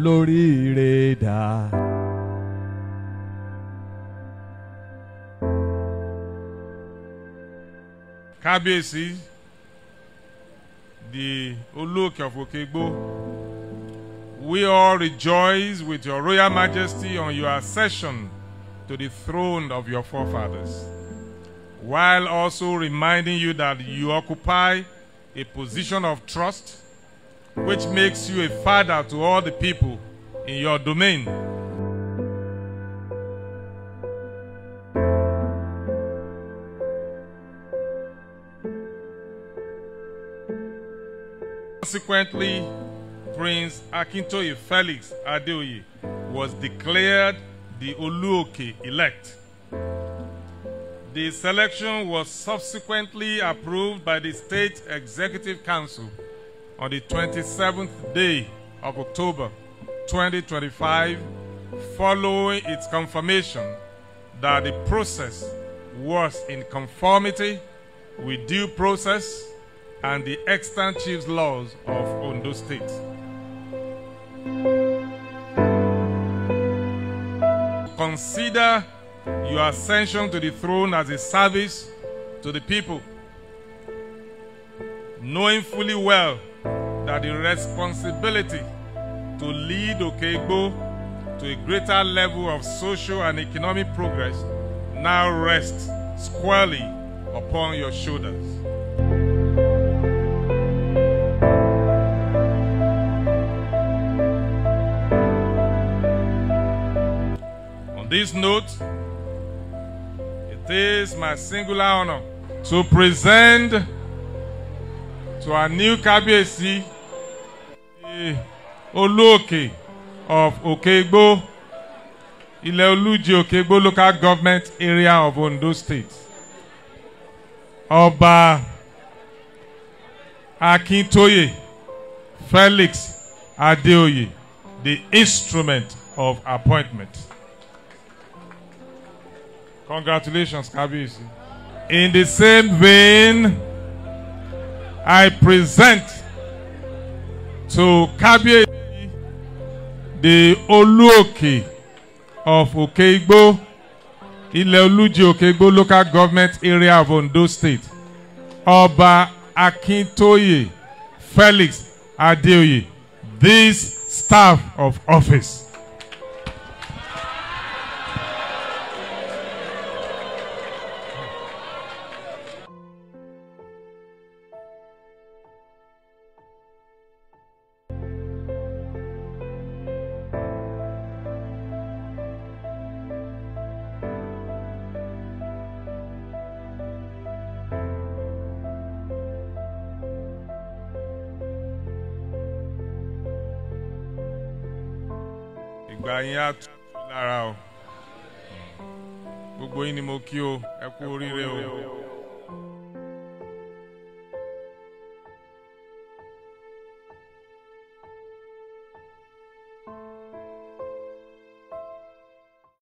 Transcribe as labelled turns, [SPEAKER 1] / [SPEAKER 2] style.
[SPEAKER 1] olóríire dà.
[SPEAKER 2] Kábíyèsí, the Olúòkè of Òkè-Igbó, we all rejoice with your royal majesty on your accession to the throne of your forefathers, while also reminding you that you occupy a position of trust, which makes you a father to all the people in your domain. Consequently, Prince Akintoye Felix Adeoye was declared the Olúòkè elect. The selection was subsequently approved by the State Executive Council on the 27th day of October 2025, following its confirmation that the process was in conformity with due process and the extant chief's laws of Ondo State. Consider your ascension to the throne as a service to the people, knowing fully well that the responsibility to lead Òkè-Igbó to a greater level of social and economic progress now rests squarely upon your shoulders. On this note, it is my singular honor to present to our new Kábíyèsí, the Olúòkè of Òkè-Igbó, Òkè-Igbó local government area of Ondo State, Ọba Akintoye Felix Adeoye, the instrument of appointment. Congratulations, Kábíyèsí. In the same vein, I present to Kábíyèsí the Olúòkè of Òkè-Igbó, Òkè-Igbó local government area of Ondo State, Ọba Akintoye Felix Adeoye, this staff of office. Ìgbà yín á tù lára o. Gbogbo yín ni mo kí o, ẹ kú oríire o.